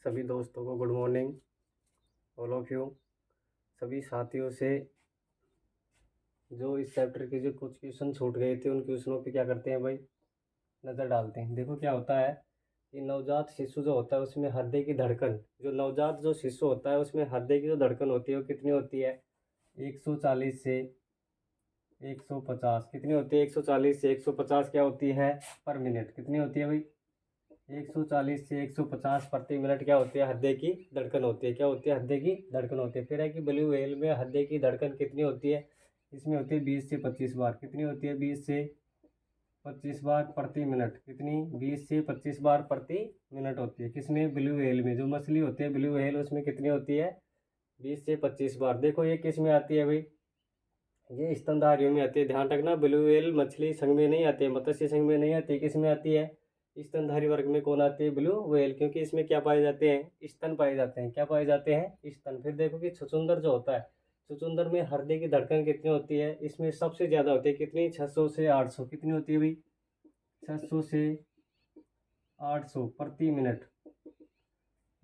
सभी दोस्तों को good morning. All of you. सभी साथियों से जो इस चैप्टर के जो कुछ क्वेश्चन छूट गए थे उन क्वेश्चनों पे क्या करते हैं भाई, नज़र डालते हैं। देखो क्या होता है कि नवजात शिशु जो होता है उसमें हृदय की धड़कन, जो नवजात जो शिशु होता है उसमें हृदय की जो धड़कन होती है वो कितनी होती है? 140 से 150। कितनी होती है? 140 से 150 क्या होती है? पर मिनट। कितनी होती है भाई? 140 से 150 प्रति मिनट क्या होती है? हृदय की धड़कन होती है। क्या होती है? हृदय की धड़कन होती है। फिर है कि ब्लू व्हेल में हृदय की धड़कन कितनी होती है? इसमें होती है 20 से 25 बार। कितनी होती है? 20 से 25 बार प्रति मिनट। कितनी? 20 से 25 बार प्रति मिनट होती है। किसमें? ब्लू व्हेल में। जो मछली होती है ब्लू व्हेल उसमें कितनी होती है? 20 से 25 बार। देखो ये किस में आती है भाई? ये स्तनधारियों में आती है। ध्यान रखना, ब्लू व्हेल मछली संघ में नहीं आती है, मत्स्य संघ में नहीं आती है। किस में आती है? स्तनधारी वर्ग में। कौन आती है? Blue whale. क्योंकि इसमें क्या पाए जाते हैं? स्तन पाए जाते हैं। क्या पाए जाते हैं? स्तन। फिर देखो कि छुछुंदर जो होता है, छुछुंदर में हृदय की धड़कन कितनी होती है? इसमें सबसे ज़्यादा होती है। कितनी? 600 से 800। कितनी होती है भाई? 600 से 800 प्रति मिनट।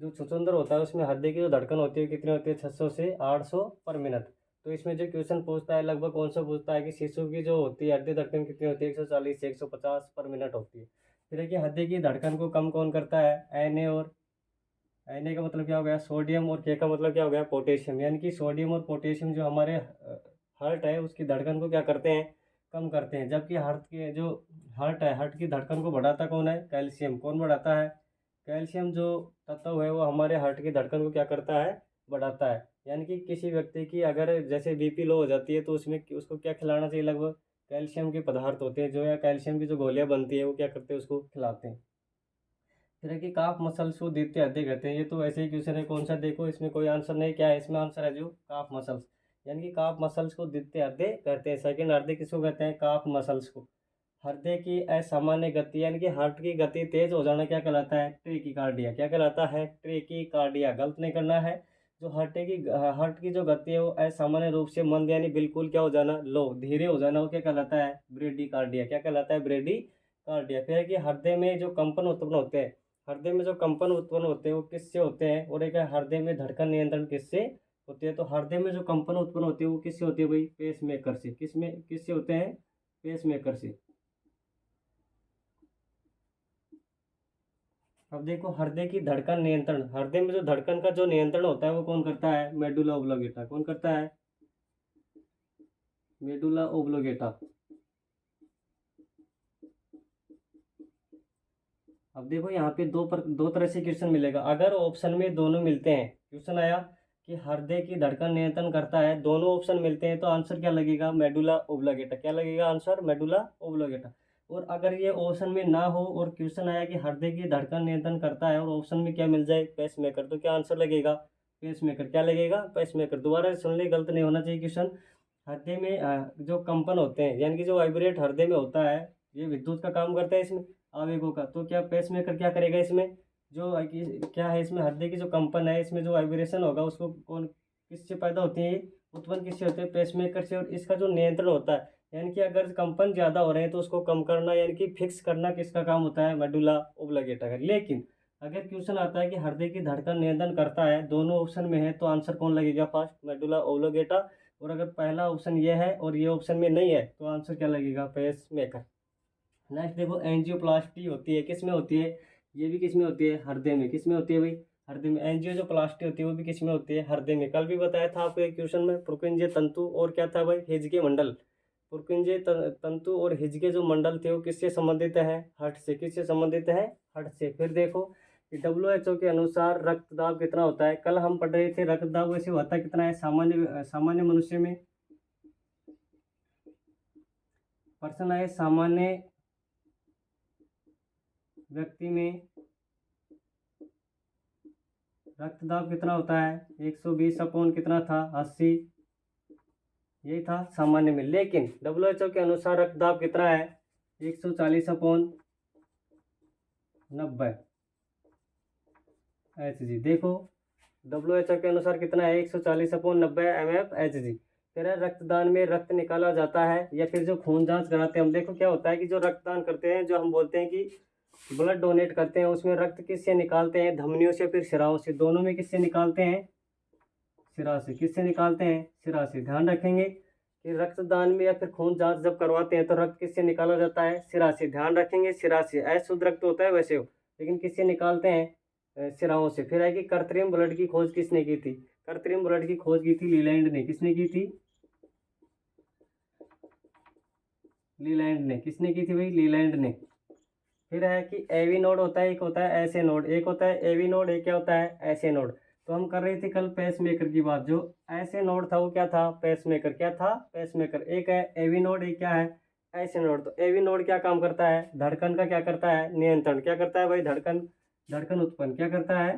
जो छुछुंदर होता है उसमें हृदय की जो धड़कन होती है कितनी होती है? 600 से 800 पर मिनट। तो इसमें जो क्वेश्चन पूछता है लगभग कौन सा पूछता है कि शिशु की जो होती है हृदय धड़कन कितनी होती है? 140 से 150 पर मिनट होती है। फिर है कि हृदय की धड़कन को कम कौन करता है? Na। और Na का मतलब क्या हो गया? सोडियम। और K का मतलब क्या हो गया? पोटेशियम। यानी कि सोडियम और पोटेशियम जो हमारे हार्ट है उसकी धड़कन को क्या करते हैं? कम करते हैं। जबकि हार्ट के जो हार्ट है, हार्ट की धड़कन को बढ़ाता कौन है? कैल्शियम। कौन बढ़ाता है? कैल्शियम जो तत्व है वो हमारे हार्ट की धड़कन को क्या करता है? बढ़ाता है। यानी कि किसी व्यक्ति की अगर जैसे बीपी लो हो जाती है तो उसमें उसको क्या खिलाना चाहिए? लगभग कैल्शियम के पदार्थ होते हैं जो, या कैल्शियम की जो गोलियां बनती है वो क्या करते हैं? उसको खिलाते हैं। फिर है कि काफ मसल्स को द्वितीय हृदय कहते हैं। ये तो ऐसे ही क्वेश्चन है, कौन सा? देखो इसमें कोई आंसर नहीं। क्या है इसमें आंसर? है जो काफ मसल्स। यानी कि काफ मसल्स को द्वितीय हृदय कहते हैं। सेकंड हृदय किसको कहते हैं? काफ मसल्स को। हृदय की असामान्य गति यानी कि हार्ट की गति तेज हो जाना क्या कहलाता है? ट्रेकिकार्डिया। क्या कहलाता है? ट्रेकिकार्डिया। गलत नहीं करना है। जो हार्ट की जो गति है वो असामान्य रूप से मंद यानी बिल्कुल क्या हो जाना? लो, धीरे हो जाना, वो क्या कहलाता है? ब्रेडिकार्डिया। क्या कहलाता है? ब्रेडिकार्डिया। फिर है कि हृदय में जो कंपन उत्पन्न होते हैं, हृदय में जो कंपन उत्पन्न होते हैं वो किससे होते हैं? और एक है हृदय में धड़कन नियंत्रण किससे होती है? तो हृदय में जो कंपन उत्पन्न होती है वो किससे होती है भाई? पेस मेकर से। किससे होते हैं? पेस मेकर से। अब देखो हृदय की धड़कन नियंत्रण, हृदय में जो धड़कन का जो नियंत्रण होता है वो कौन करता है? Medulla oblongata. कौन करता है? Medulla oblongata. अब देखो यहाँ पे दो तरह से क्वेश्चन मिलेगा। अगर ऑप्शन में दोनों मिलते हैं, क्वेश्चन आया कि हृदय की धड़कन नियंत्रण करता है, दोनों ऑप्शन मिलते हैं तो आंसर क्या लगेगा? Medulla oblongata. क्या लगेगा आंसर? Medulla oblongata. और अगर ये ऑप्शन में ना हो और क्वेश्चन आया कि हृदय की धड़कन नियंत्रण करता है और ऑप्शन में क्या मिल जाए? पेसमेकर, तो क्या आंसर लगेगा? पेसमेकर। क्या लगेगा? पेसमेकर। दोबारा सुन ले, गलत नहीं होना चाहिए क्वेश्चन। हृदय में जो कंपन होते हैं यानी कि जो वाइब्रेट हृदय में होता है, ये विद्युत का काम करता है इसमें, आवेगों का। तो क्या पेसमेकर क्या करेगा इसमें? जो क्या है इसमें हृदय की जो कंपन है, इसमें जो वाइब्रेशन होगा उसको कौन किससे पैदा होती है? उत्पन्न किससे होते हैं? पेसमेकर से। और इसका जो नियंत्रण होता है यानी कि अगर कंपन ज़्यादा हो रहे हैं तो उसको कम करना यानी कि फिक्स करना किसका काम होता है? मेडुला ओब्लोगेटा का। लेकिन अगर क्वेश्चन आता है कि हृदय की धड़कन नियंत्रण करता है, दोनों ऑप्शन में है, तो आंसर कौन लगेगा? First medulla oblongata. और अगर पहला ऑप्शन ये है और ये ऑप्शन में नहीं है तो आंसर क्या लगेगा? Pacemaker. नेक्स्ट देखो, एंजियोप्लास्टी होती है, किस में होती है? ये भी किस में होती है? हृदय में। किस में होती है भाई? हृदय में। एंजियो जो प्लास्टी होती है वो भी किस में होती है? हृदय में। कल भी बताया था आपको एक क्वेश्चन में, पुरकुंजे तंतु और क्या था भाई? हिजके मंडल। पुरकुंजे तंतु और हिजके जो मंडल थे वो किससे संबंधित है? हार्ट से। किससे संबंधित है? हार्ट से। फिर देखो WHO के अनुसार रक्तदाब कितना होता है? कल हम पढ़ रहे थे रक्तदाब वैसे होता कितना है सामान्य सामान्य मनुष्य में? प्रश्न है सामान्य व्यक्ति में रक्तदाब कितना होता है? 120 अपॉन कितना था? 80। यही था सामान्य में। लेकिन WHO के अनुसार रक्तदाब कितना है? 140 अपॉन 90 HG। देखो WHO के अनुसार कितना है? 140 अपॉन 90 MF HG। फिर है रक्तदान में रक्त निकाला जाता है या फिर जो खून जांच कराते हैं हम, देखो क्या होता है कि जो रक्तदान करते हैं, जो हम बोलते हैं कि ब्लड डोनेट करते हैं उसमें रक्त किससे निकालते हैं, धमनियों से फिर सिराओं से, दोनों में किससे निकालते हैं, सिरा से। किससे निकालते हैं, सिरा से। ध्यान रखेंगे कि रक्तदान में या फिर खून जांच जब करवाते हैं तो रक्त किससे निकाला जाता है, सिरा से। ध्यान रखेंगे सिरा से, अशुद्ध रक्त होता है वैसे हो, लेकिन किससे निकालते हैं, सिराओं से। फिर है कि कृत्रिम ब्लड की खोज किसने की थी, कृत्रिम ब्लड की खोज की थी लीलैंड ने। किसने की थी, लीलैंड ने। किसने की थी भाई, लीलैंड ने। फिर है कि एवी नोड होता है, एक होता है ऐसे नोड, एक होता है एवी नोड, एक क्या होता है ऐसे नोड। तो हम कर रहे थे कल पेस मेकर की बात, जो ऐसे नोड था वो क्या था, पेस मेकर। क्या था, पेस मेकर। एक है एवी नोड, एक क्या है ऐसे नोड। तो एवी नोड क्या काम करता है, धड़कन का क्या करता है, नियंत्रण। क्या करता है भाई, धड़कन, धड़कन उत्पन्न क्या करता है,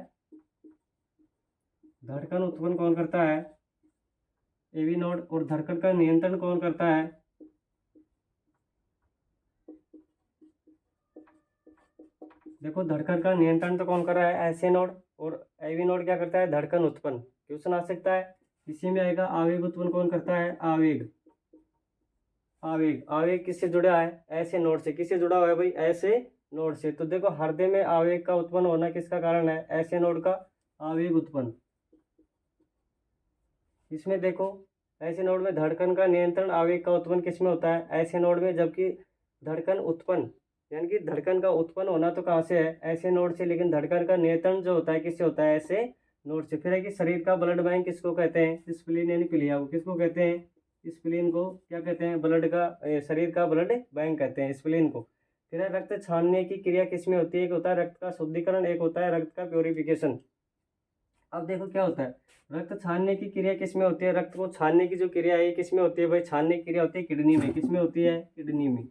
धड़कन उत्पन्न कौन करता है, एवी नोड। और धड़कन का नियंत्रण कौन करता है, देखो धड़कन का नियंत्रण तो कौन कर रहा है, ऐसे नोड। और एवी नोड क्या करता है, धड़कन उत्पन्न। क्वेश्चन आ सकता है इसी में आएगा, आवेग उत्पन्न कौन करता है, आवेग। आवेग, आवेग किससे जुड़ा है, ऐसे नोड से। किससे जुड़ा हुआ है भाई, ऐसे नोड से। तो देखो हृदय में आवेग का उत्पन्न होना किसका कारण है, ऐसे नोड का आवेग उत्पन्न। इसमें देखो ऐसे नोड में धड़कन का नियंत्रण आवेग का उत्पन्न किसमें होता है, ऐसे नोड में। जबकि धड़कन उत्पन्न, यानी कि धड़कन का उत्पन्न होना तो कहाँ से है, ऐसे नोड से, लेकिन धड़कन का नियंत्रण जो होता है किससे होता है, ऐसे नोड से। फिर है कि शरीर का ब्लड बैंक किसको कहते हैं, स्प्लीन यानी प्लिया को किसको कहते हैं, स्प्लीन को क्या कहते हैं, ब्लड का, शरीर का ब्लड बैंक कहते हैं स्प्लीन को। फिर है रक्त छानने की क्रिया किसमें होती है, एक होता है रक्त का शुद्धिकरण, एक होता है रक्त का प्योरिफिकेशन। अब देखो क्या होता है, रक्त छानने की क्रिया किसमें होती है, रक्त को छानने की जो क्रिया है ये किसमें होती है भाई, छानने की क्रिया होती है किडनी में। किसमें होती है, किडनी में।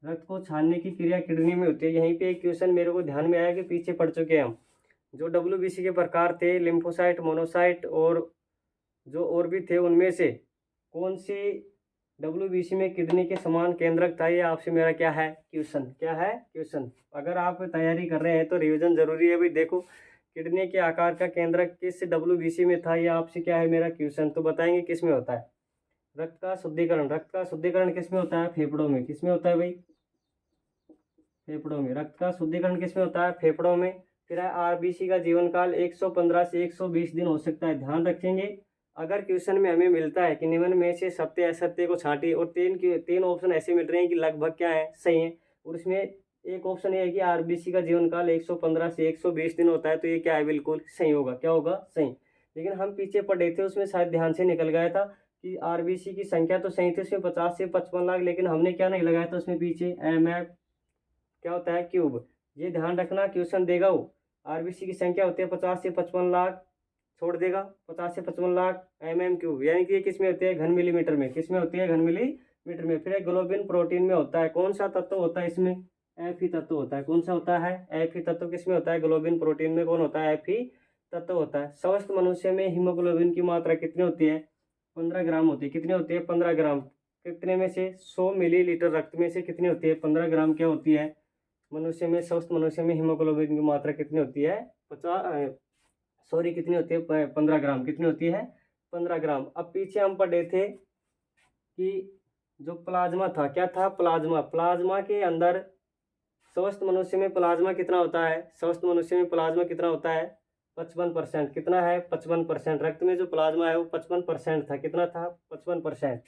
रक्त को छानने की क्रिया किडनी में होती है। यहीं पे एक क्वेश्चन मेरे को ध्यान में आया कि पीछे पढ़ चुके हैं हम, जो WBC के प्रकार थे, लिम्फोसाइट, मोनोसाइट और जो और भी थे, उनमें से कौन सी WBC में किडनी के समान केंद्रक था, ये आपसे मेरा क्या है क्वेश्चन, क्या है क्वेश्चन। अगर आप तैयारी कर रहे हैं तो रिवीजन जरूरी है भाई। देखो किडनी के आकार का केंद्रक किस WBC में था, ये आपसे क्या है मेरा क्वेश्चन। तो बताएंगे किस में होता है, रक्त का शुद्धिकरण। रक्त का शुद्धिकरण किस में होता है, फेफड़ों में। किस में होता है भाई, फेफड़ों में। रक्त का शुद्धिकरण किस में होता है, फेफड़ों में। फिर है RBC का जीवन काल 115 से 120 दिन हो सकता है। ध्यान रखेंगे अगर क्वेश्चन में हमें मिलता है कि निम्न में से सत्य असत्य को छांटिए, और तीन ऑप्शन ऐसे मिल रहे हैं कि लगभग क्या है, सही है। और इसमें एक ऑप्शन ये है कि RBC का जीवन काल 115 से 120 दिन होता है, तो ये क्या है, बिल्कुल सही होगा। क्या होगा, सही। लेकिन हम पीछे पढ़े थे उसमें शायद ध्यान से निकल गया था कि RBC की संख्या तो सही थी उसमें 50 से 55 लाख, लेकिन हमने क्या नहीं लगाया था उसमें पीछे, MF क्या होता है, क्यूब। ये ध्यान रखना क्वेश्चन देगा वो, RBC की संख्या होती है 50 से 55 लाख, छोड़ देगा 50 से 55 लाख MM³ यानी कि ये किस में होती है, घन मिलीमीटर में। किस में होती है, घन मिलीमीटर में। फिर ग्लोबिन प्रोटीन में होता है, कौन सा तत्व होता है इसमें, Fe तत्व होता है। कौन सा होता है, Fe तत्व। किस में होता है, ग्लोबिन प्रोटीन में कौन होता है, Fe तत्व होता है। स्वस्थ मनुष्य में हीमोग्लोबिन की मात्रा कितनी होती है, 15 ग्राम होती है। कितनी होती है, 15 ग्राम। कितने में से, 100 मिलीलीटर रक्त में से कितनी होती है, 15 ग्राम क्या होती है मनुष्य में, स्वस्थ मनुष्य में हीमोग्लोबिन की मात्रा कितनी होती है, 50 सॉरी कितनी होती है, 15 ग्राम। कितनी होती है, 15 ग्राम। अब पीछे हम पढ़े थे कि जो प्लाज्मा था, क्या था, प्लाज्मा। प्लाज्मा के अंदर स्वस्थ मनुष्य में प्लाज्मा कितना होता है, स्वस्थ मनुष्य में प्लाज्मा कितना होता है, 55%। कितना है, 55%। रक्त में जो प्लाज्मा है वो 55% था। कितना था, 55%।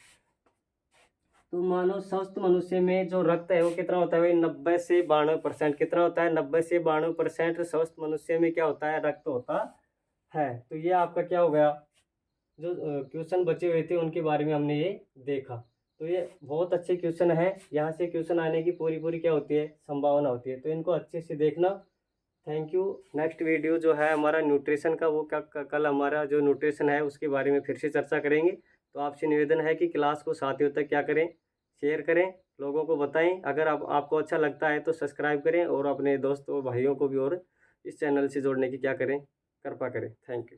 तो मानो स्वस्थ मनुष्य में जो रक्त है वो कितना होता है भाई, 90 से 92%। कितना होता है, 90 से 92% स्वस्थ मनुष्य में क्या होता है, रक्त होता है। तो ये आपका क्या हो गया, जो क्वेश्चन बचे हुए थे उनके बारे में हमने ये देखा। तो ये बहुत अच्छे क्वेश्चन है, यहाँ से क्वेश्चन आने की पूरी पूरी क्या होती है, संभावना होती है। तो इनको अच्छे से देखना। Thank you. नेक्स्ट वीडियो जो है हमारा न्यूट्रिशन का, वो कल हमारा जो न्यूट्रिशन है उसके बारे में फिर से चर्चा करेंगे। तो आपसे निवेदन है कि क्लास को साथियों तक क्या करें, शेयर करें, लोगों को बताएं। अगर आपको अच्छा लगता है तो सब्सक्राइब करें, और अपने दोस्तों भाइयों को भी और इस चैनल से जोड़ने की क्या करें, कृपा करें। Thank you.